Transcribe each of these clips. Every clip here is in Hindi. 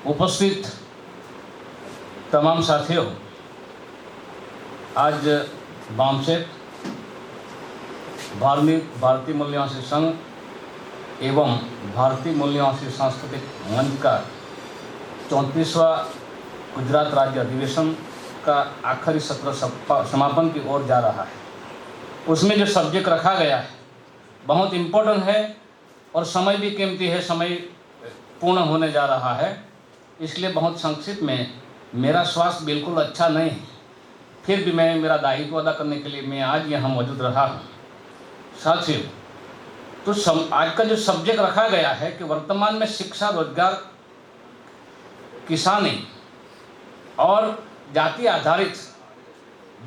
उपस्थित तमाम साथियों, आज बामसेट भारतीय मूल्य निवासी संघ एवं भारतीय मूल्य निवासी सांस्कृतिक मंच का 34वां गुजरात राज्य अधिवेशन का आखिरी सत्र समापन की ओर जा रहा है। उसमें जो सब्जेक्ट रखा गया है बहुत इम्पोर्टेंट है और समय भी कीमती है, समय पूर्ण होने जा रहा है, इसलिए बहुत संक्षिप्त में, मेरा स्वास्थ्य बिल्कुल अच्छा नहीं है, फिर भी मैं मेरा दायित्व अदा करने के लिए मैं आज यहाँ मौजूद रहा हूँ। साथियों, तो आज का जो सब्जेक्ट रखा गया है कि वर्तमान में शिक्षा, रोजगार, किसानी और जाति आधारित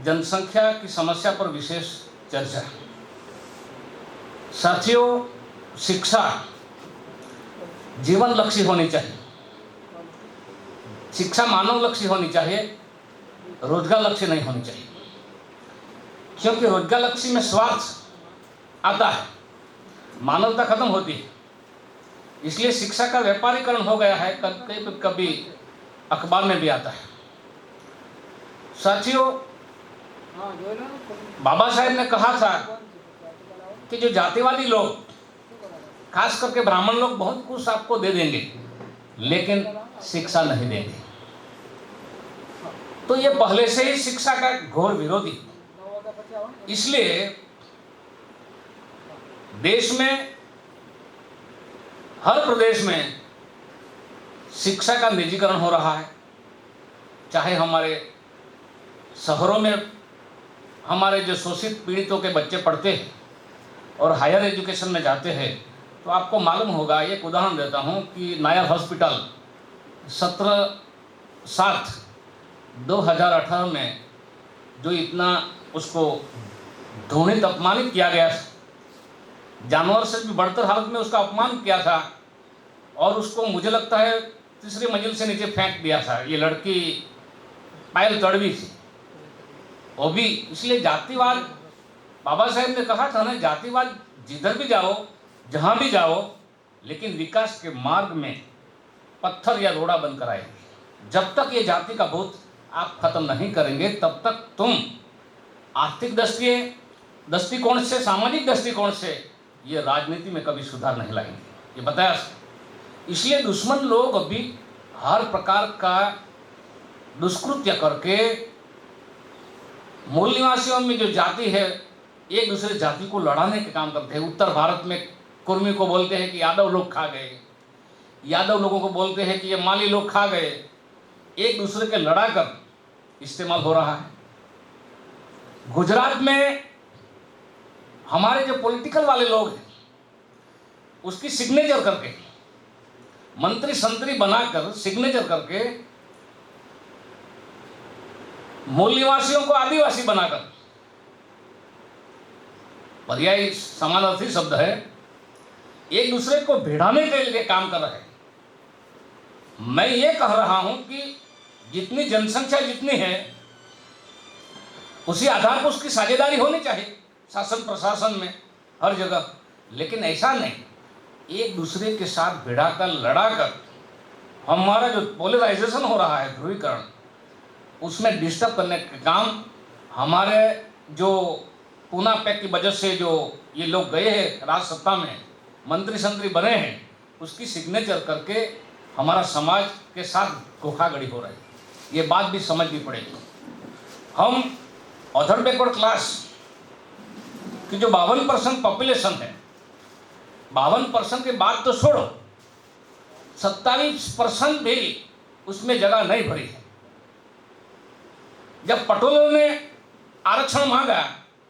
जनसंख्या की समस्या पर विशेष चर्चा। साथियों, शिक्षा जीवन लक्ष्य होनी चाहिए, शिक्षा मानव लक्ष्य होनी चाहिए, रोजगार लक्ष्य नहीं होनी चाहिए, क्योंकि रोजगार लक्ष्य में स्वार्थ आता है, मानवता खत्म होती है। इसलिए शिक्षा का व्यापारीकरण हो गया है, कभी अखबार में भी आता है। साथियों, बाबा साहेब ने कहा था कि जो जातिवादी लोग, खास करके ब्राह्मण लोग, बहुत कुछ आपको दे देंगे लेकिन शिक्षा नहीं देंगे। तो ये पहले से ही शिक्षा का घोर विरोधी। इसलिए देश में, हर प्रदेश में शिक्षा का निजीकरण हो रहा है। चाहे हमारे शहरों में हमारे जो शोषित पीड़ितों के बच्चे पढ़ते हैं और हायर एजुकेशन में जाते हैं, तो आपको मालूम होगा, एक उदाहरण देता हूं कि नायर हॉस्पिटल 17/7/2018 में जो इतना उसको घृणित अपमानित किया गया, जानवर से भी बढ़तर हालत में उसका अपमान किया था और उसको मुझे लगता है 3री मंजिल से नीचे फेंक दिया था। ये लड़की पायल तड़वी थी, वो भी। इसलिए जातिवाद, बाबा साहेब ने कहा था ना, जातिवाद जिधर भी जाओ, जहाँ भी जाओ, लेकिन विकास के मार्ग में पत्थर या रोड़ा बनकर आएंगे। जब तक ये जाति का भूत आप खत्म नहीं करेंगे, तब तक तुम आर्थिक दृष्टिकोण से, सामाजिक दृष्टिकोण से ये राजनीति में कभी सुधार नहीं लाएंगे, ये बताया। इसलिए दुश्मन लोग अभी हर प्रकार का दुष्कृत्य करके मूल निवासियों में जो जाति है, एक दूसरे जाति को लड़ाने के काम करते हैं। उत्तर भारत में कुर्मी को बोलते हैं कि यादव लोग खा गए, यादव लोगों को बोलते हैं कि ये माली लोग खा गए। एक दूसरे के लड़ाकर इस्तेमाल हो रहा है। गुजरात में हमारे जो पॉलिटिकल वाले लोग हैं, उसकी सिग्नेचर करके, मंत्री संतरी बनाकर सिग्नेचर करके, मूल निवासियों को आदिवासी बनाकर, पर्यायी समानार्थी शब्द है, एक दूसरे को भिड़ाने के लिए काम कर रहे हैं। मैं ये कह रहा हूं कि जितनी जनसंख्या जितनी है, उसी आधार पर उसकी साझेदारी होनी चाहिए, शासन प्रशासन में, हर जगह। लेकिन ऐसा नहीं, एक दूसरे के साथ भिड़ाकर, लड़ाकर, हमारा जो पोलराइजेशन हो रहा है, ध्रुवीकरण, उसमें डिस्टर्ब करने का काम, हमारे जो पूना पैक्ट की वजह से जो ये लोग गए हैं राज सत्ता में, मंत्री संतरी बने हैं, उसकी सिग्नेचर करके हमारा समाज के साथ धोखाधड़ी हो रही है। ये बात भी समझनी पड़ेगी। हम अदर बैकवर्ड क्लास की जो 52% पॉपुलेशन है, 52% के बाद तो छोड़ो, 27% भी उसमें जगह नहीं भरी है। जब पटोलों ने आरक्षण मांगा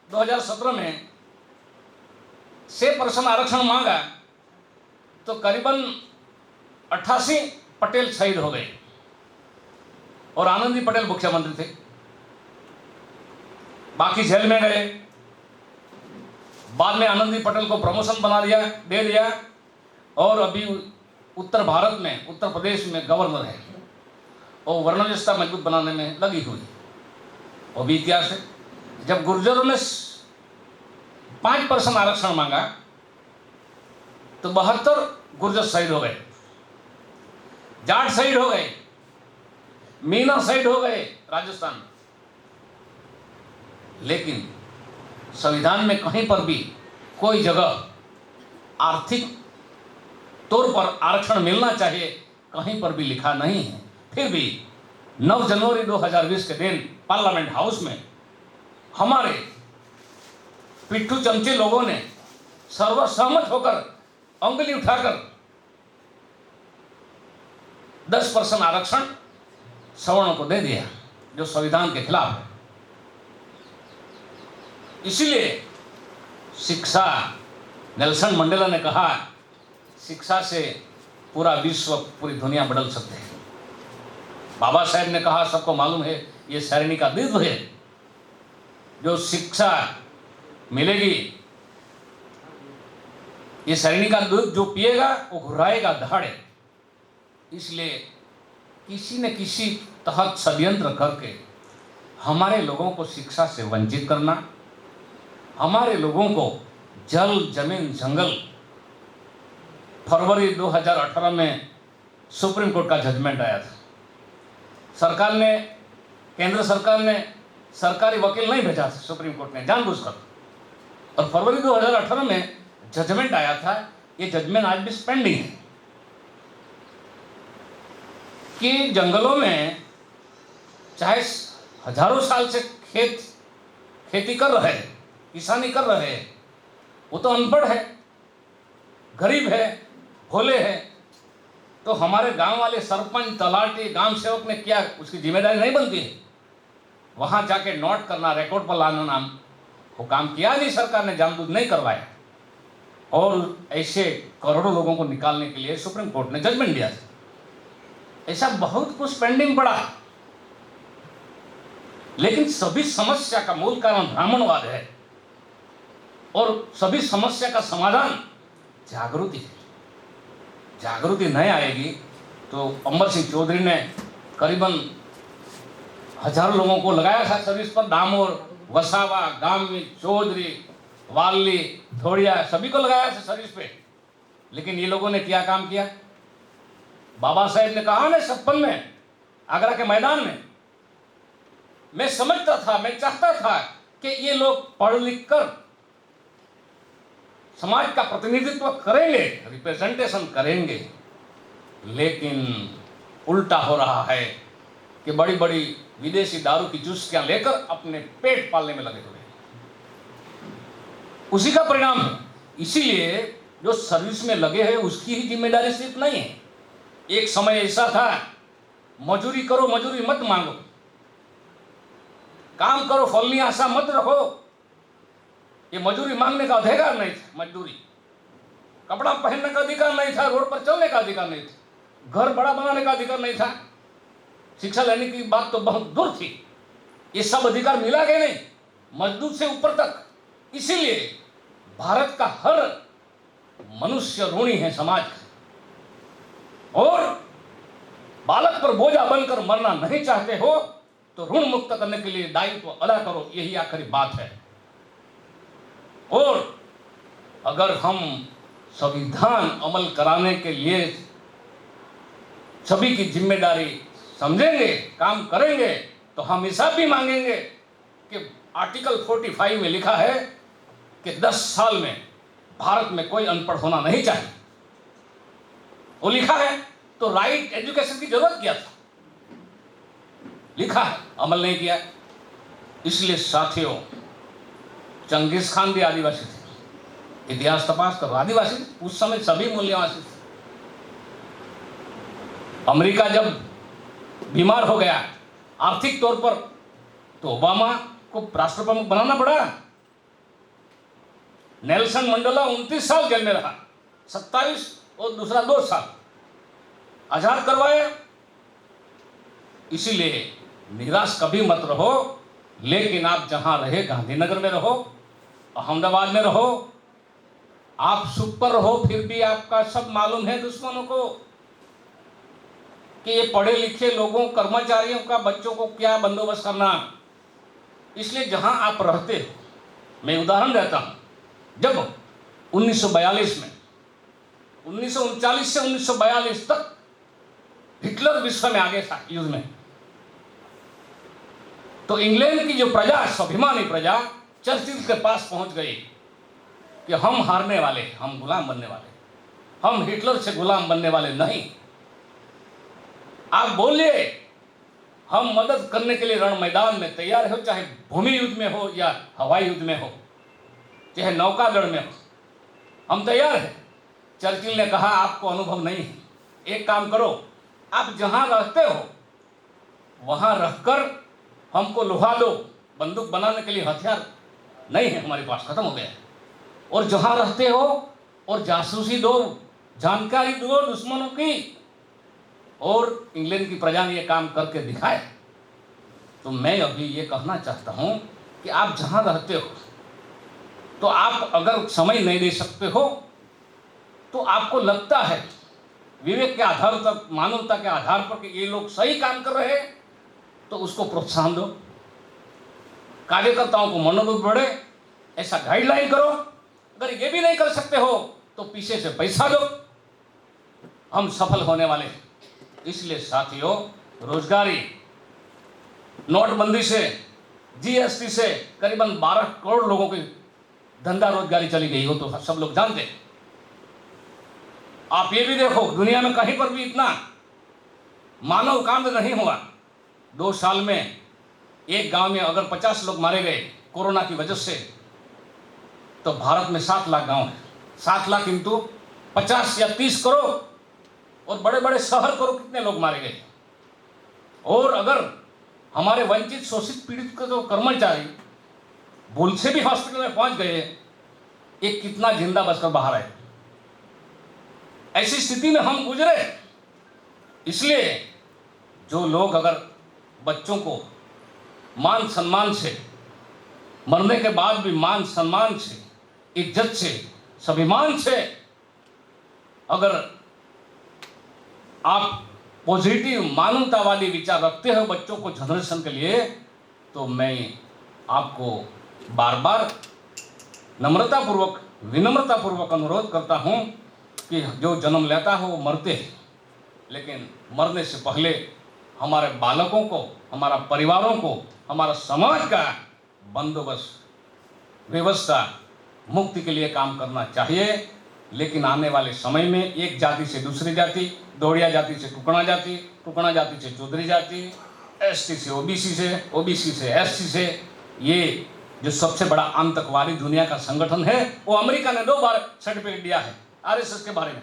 2017 में, 6% आरक्षण मांगा, तो करीबन 88 पटेल शहीद हो गए और आनंदी पटेल मुख्यमंत्री थे, बाकी जेल में गए। बाद में आनंदी पटेल को प्रमोशन दे दिया और अभी उत्तर भारत में, उत्तर प्रदेश में गवर्नर है और वर्ण व्यवस्था मजबूत बनाने में लगी हुई। वो भी इतिहास है। जब गुर्जरों ने 5% आरक्षण मांगा तो 72 गुर्जर शहीद हो गए। जाट शहीद हो गए, मीना शहीद हो गए राजस्थान में, लेकिन संविधान में कहीं पर भी कोई जगह आर्थिक तौर पर आरक्षण मिलना चाहिए कहीं पर भी लिखा नहीं है। फिर भी 9 जनवरी 2020 के दिन पार्लियामेंट हाउस में हमारे पिट्ठू चमचे लोगों ने सर्वसहमत होकर उंगली उठाकर 10% आरक्षण सवर्णों को दे दिया, जो संविधान के खिलाफ है। इसीलिए शिक्षा, नेल्सन मंडेला ने कहा, शिक्षा से पूरा विश्व, पूरी दुनिया बदल सकते हैं। बाबा साहेब ने कहा, सबको मालूम है, ये सैरनी का दूध है, जो शिक्षा मिलेगी, ये सैरनी का दूध जो पिएगा वो घुराएगा दहाड़े। इसलिए किसी न किसी तहत षड्यंत्र करके हमारे लोगों को शिक्षा से वंचित करना, हमारे लोगों को जल, जमीन, जंगल। फरवरी 2018 में सुप्रीम कोर्ट का जजमेंट आया था। सरकार ने, केंद्र सरकार ने सरकारी वकील नहीं भेजा था सुप्रीम कोर्ट ने जानबूझकर, और फरवरी 2018 में जजमेंट आया था। ये जजमेंट आज भी पेंडिंग है कि जंगलों में चाहे हजारों साल से खेती कर रहे हैं, किसानी कर रहे हैं, वो तो अनपढ़ है, गरीब है, भोले है, तो हमारे गांव वाले सरपंच, तलाटी, गांव सेवक ने क्या उसकी जिम्मेदारी नहीं बनती है? वहां जाके नोट करना, रिकॉर्ड पर लाना, नाम वो काम किया नहीं, सरकार ने जानबूझ नहीं करवाया, और ऐसे करोड़ों लोगों को निकालने के लिए सुप्रीम कोर्ट ने जजमेंट दिया था। ऐसा बहुत कुछ पेंडिंग पड़ा, लेकिन सभी समस्या का मूल कारण ब्राह्मणवाद है, और सभी समस्या का समाधान जागृति है। जागृति नहीं आएगी तो अमर सिंह चौधरी ने करीबन हजारों लोगों को लगाया था सर्विस पर, डामोर, वसावा, गामी, चौधरी, वाली, थोड़िया, सभी को लगाया था सर्विस पे। लेकिन ये लोगों ने क्या काम किया? बाबा साहेब ने कहा ना 56 में आगरा के मैदान में, मैं समझता था, मैं चाहता था कि ये लोग पढ़ लिख कर समाज का प्रतिनिधित्व करेंगे, रिप्रेजेंटेशन करेंगे, लेकिन उल्टा हो रहा है कि बड़ी बड़ी विदेशी दारू की चुस्कियां लेकर अपने पेट पालने में लगे हुए हैं। उसी का परिणाम है। इसीलिए जो सर्विस में लगे हैं उसकी ही जिम्मेदारी सिर्फ नहीं है। एक समय ऐसा था, मजूरी करो, मजूरी मत मांगो, काम करो, फलनी आशा मत रखो। ये मजूरी मांगने का अधिकार नहीं था, मजदूरी, कपड़ा पहनने का अधिकार नहीं था, रोड पर चलने का अधिकार नहीं था, घर बड़ा बनाने का अधिकार नहीं था, शिक्षा लेने की बात तो बहुत दूर थी। ये सब अधिकार मिला के नहीं, मजदूर से ऊपर तक। इसीलिए भारत का हर मनुष्य ऋणी है समाज का, और बालक पर बोझा बनकर मरना नहीं चाहते हो तो ऋण मुक्त करने के लिए दायित्व अदा करो, यही आखिरी बात है। और अगर हम संविधान अमल कराने के लिए सभी की जिम्मेदारी समझेंगे, काम करेंगे, तो हम हिसाब भी मांगेंगे कि आर्टिकल 45 में लिखा है कि 10 साल में भारत में कोई अनपढ़ होना नहीं चाहिए। वो लिखा है, तो राइट एजुकेशन की जरूरत क्या था? लिखा है, अमल नहीं किया। इसलिए साथियों, चंगेज खान भी आदिवासी थे, इतिहास तपास करो, आदिवासी थे, उस समय सभी मूल्यवासी थे। अमेरिका जब बीमार हो गया आर्थिक तौर पर, तो ओबामा को राष्ट्र प्रमुख बनाना पड़ा। नेल्सन मंडेला 29 साल जेल में रहा, 27 और दूसरा 2 साल आजाद करवाया। इसीलिए निराश कभी मत रहो, लेकिन आप जहां रहे, गांधीनगर में रहो, अहमदाबाद में रहो, आप सुख पर रहो, फिर भी आपका सब मालूम है दुश्मनों को कि ये पढ़े लिखे लोगों, कर्मचारियों का, बच्चों को क्या बंदोबस्त करना। इसलिए जहां आप रहते हो, मैं उदाहरण देता हूं, जब 1942 में, 1939 से 1942 तक हिटलर विश्व में आगे था युद्ध में। तो इंग्लैंड की जो प्रजा, स्वाभिमानी प्रजा, चर्चिल के पास पहुंच गई कि हम हारने वाले, हम गुलाम बनने वाले, हम हिटलर से गुलाम बनने वाले नहीं। आप बोलिए, हम मदद करने के लिए रण मैदान में तैयार हो, चाहे भूमि युद्ध में हो या हवाई युद्ध में हो, चाहे नौकादल में हो, हम तैयार हैं। चर्चिल ने कहा आपको अनुभव नहीं है, एक काम करो, आप जहां रहते हो वहां रहकर हमको लुहा दो, बंदूक बनाने के लिए हथियार नहीं है हमारे पास, खत्म हो गया है। और जहां रहते हो और जासूसी दो, जानकारी दो दुश्मनों की। और इंग्लैंड की प्रजा ने ये काम करके दिखाया। तो मैं अभी ये कहना चाहता हूं कि आप जहां रहते हो, तो आप अगर समय नहीं दे सकते हो तो आपको लगता है विवेक के आधार पर, मानवता के आधार पर कि ये लोग सही काम कर रहे हैं, तो उसको प्रोत्साहन दो, कार्यकर्ताओं को मनोबल बढ़े, ऐसा गाइडलाइन करो। अगर ये भी नहीं कर सकते हो तो पीछे से पैसा दो, हम सफल होने वाले हैं। इसलिए साथियों, रोजगारी, नोटबंदी से, जीएसटी से करीबन 12 करोड़ लोगों की धंधा रोजगारी चली गई हो, तो सब लोग जानते हैं। आप ये भी देखो, दुनिया में कहीं पर भी इतना मानव कांड नहीं हुआ। 2 साल में एक गांव में अगर 50 लोग मारे गए कोरोना की वजह से, तो भारत में 7 लाख गांव है। 7 लाख इंटू 50 या 30 करोड़, और बड़े बड़े शहर करो कितने लोग मारे गए। और अगर हमारे वंचित, शोषित, पीड़ित के जो कर्मचारी भूल से भी हॉस्पिटल में पहुंच गए, एक कितना जिंदा बचकर बाहर आए। ऐसी स्थिति में हम गुजरे। इसलिए जो लोग अगर बच्चों को मान सम्मान से, मरने के बाद भी मान सम्मान से, इज्जत से, स्वाभिमान से अगर आप पॉजिटिव मानवतावादी विचार रखते हो बच्चों को, जनरेशन के लिए, तो मैं आपको बार बार नम्रतापूर्वक, विनम्रतापूर्वक अनुरोध करता हूं कि जो जन्म लेता हो वो मरते हैं, लेकिन मरने से पहले हमारे बालकों को, हमारा परिवारों को, हमारा समाज का बंदोबस्त, व्यवस्था, मुक्ति के लिए काम करना चाहिए। लेकिन आने वाले समय में एक जाति से दूसरी जाति, दौड़िया जाति से टुकड़ा जाति, टुकड़ा जाति से चौधरी जाति, एसटी से ओबीसी से, ओबीसी से एससी से, ये जो सबसे बड़ा आतंकवादी दुनिया का संगठन है, वो अमेरिका ने 2 बार सर्टिफिकेट दिया है आरएसएस के बारे में।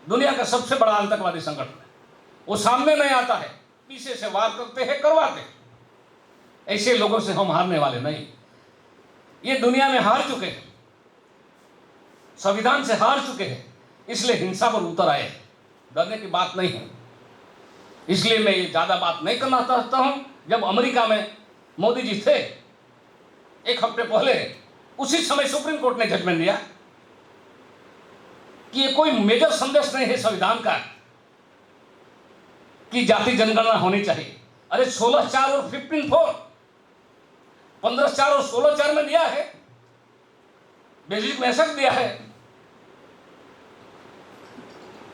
दुनिया का सबसे बड़ा आतंकवादी संगठन है। वो सामने नहीं आता है, पीछे से वार करते हैं, करवाते हैं। ऐसे लोगों से हम हारने वाले नहीं। ये दुनिया में हार चुके हैं, संविधान से हार चुके हैं, इसलिए हिंसा पर उतर आए। डरने की बात नहीं है। इसलिए मैं ये ज्यादा बात नहीं करना चाहता हूं। जब अमेरिका में मोदी जी थे 1 हफ्ते पहले, उसी समय सुप्रीम कोर्ट ने जजमेंट दिया कि ये कोई मेजर संदेश नहीं है संविधान का कि जाति जनगणना होनी चाहिए। अरे 16(4) और 15(4), 15(4) और 16(4) में दिया है, बेसिक मैसेज दिया है,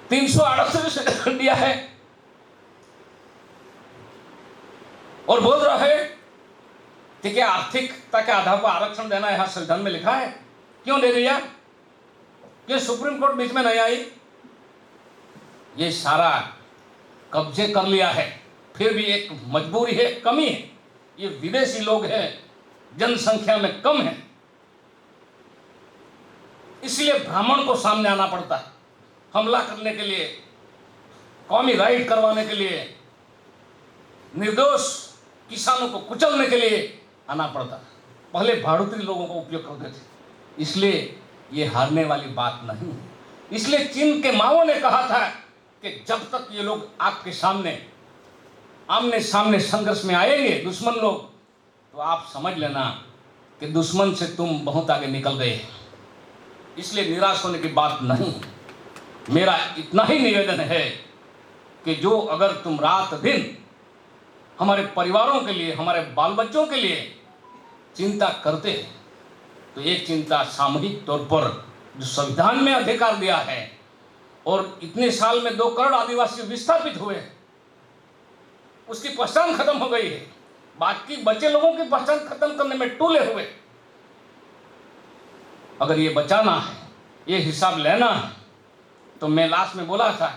338 दिया है, और बोल रहा है कि क्या आर्थिकता के आधार पर आरक्षण देना यहां संविधान में लिखा है। क्यों दे दिया? कि सुप्रीम कोर्ट बीच में नहीं आई। ये सारा कब्जे कर लिया है। फिर भी एक मजबूरी है, कमी है। ये विदेशी लोग हैं, जनसंख्या में कम है, इसलिए ब्राह्मण को सामने आना पड़ता है हमला करने के लिए, कौमी राइट करवाने के लिए, निर्दोष किसानों को कुचलने के लिए आना पड़ता है। पहले भारतीय लोगों को उपयोग करते थे। इसलिए ये हारने वाली बात नहीं है। इसलिए चीन के माओ ने कहा था कि जब तक ये लोग आपके सामने आमने सामने संघर्ष में आएंगे, दुश्मन लोग, तो आप समझ लेना कि दुश्मन से तुम बहुत आगे निकल गए। इसलिए निराश होने की बात नहीं। मेरा इतना ही निवेदन है कि जो अगर तुम रात दिन हमारे परिवारों के लिए, हमारे बाल बच्चों के लिए चिंता करते हैं, तो एक चिंता सामूहिक तौर पर जो संविधान में अधिकार दिया है, और इतने साल में 2 करोड़ आदिवासी विस्थापित हुए, उसकी पहचान खत्म हो गई है, बाकी बचे लोगों की पहचान खत्म करने में टूले हुए। अगर ये बचाना है, ये हिसाब लेना है, तो मैं लास्ट में बोला था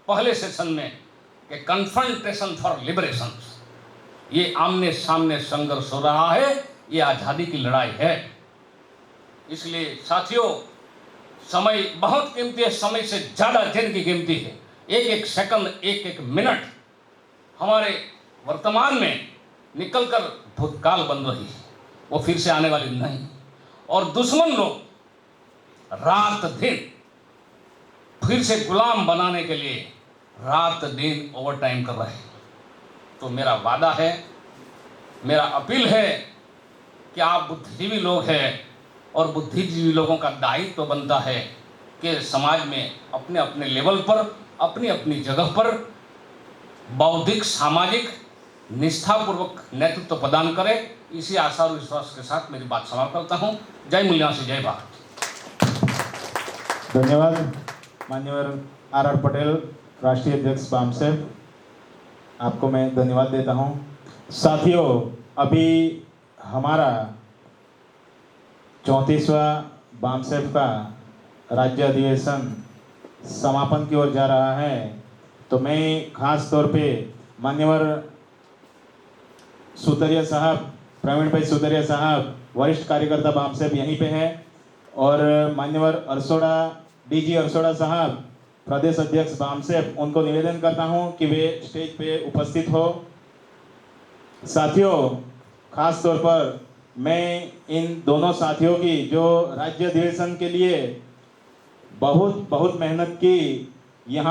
पहले सेशन में कि कन्फ्रंटेशन फॉर लिबरेशन, ये आमने सामने संघर्ष हो रहा है, ये आज़ादी की लड़ाई है। इसलिए साथियों, समय बहुत कीमती है, समय से ज़्यादा जिंदगी कीमती है। एक एक सेकंड, एक एक मिनट हमारे वर्तमान में निकलकर भूतकाल बन रही है, वो फिर से आने वाली नहीं। और दुश्मन लोग रात दिन फिर से गुलाम बनाने के लिए रात दिन ओवर टाइम कर रहे हैं। तो मेरा वादा है, मेरा अपील है कि आप बुद्धिजीवी लोग हैं और बुद्धिजीवी लोगों का दायित्व तो बनता है कि समाज में अपने अपने लेवल पर, अपनी अपनी जगह पर बौद्धिक सामाजिक निष्ठापूर्वक नेतृत्व प्रदान करें। इसी आशा और विश्वास के साथ मेरी बात समाप्त करता हूँ। जय मूल्यांशी, जय भारत। धन्यवाद मान्यवर आर पटेल, राष्ट्रीय अध्यक्ष बामसेफ, आपको मैं धन्यवाद देता हूं। साथियों, अभी हमारा 34वां बामसेफ का राज्य अधिवेशन समापन की ओर जा रहा है। तो मैं खास तौर पे मान्यवर सुतरिया साहब, प्रवीण भाई सुतरिया साहब, वरिष्ठ कार्यकर्ता बामसेफ यहीं पे है, और मान्यवर अरसोड़ा, डीजी अरसोड़ा साहब, प्रदेश अध्यक्ष बामसेफ, उनको निवेदन करता हूं कि वे स्टेज पे उपस्थित हो। साथियों, खास तौर पर मैं इन दोनों साथियों की जो राज्य अधिवेशन के लिए बहुत मेहनत की, यहाँ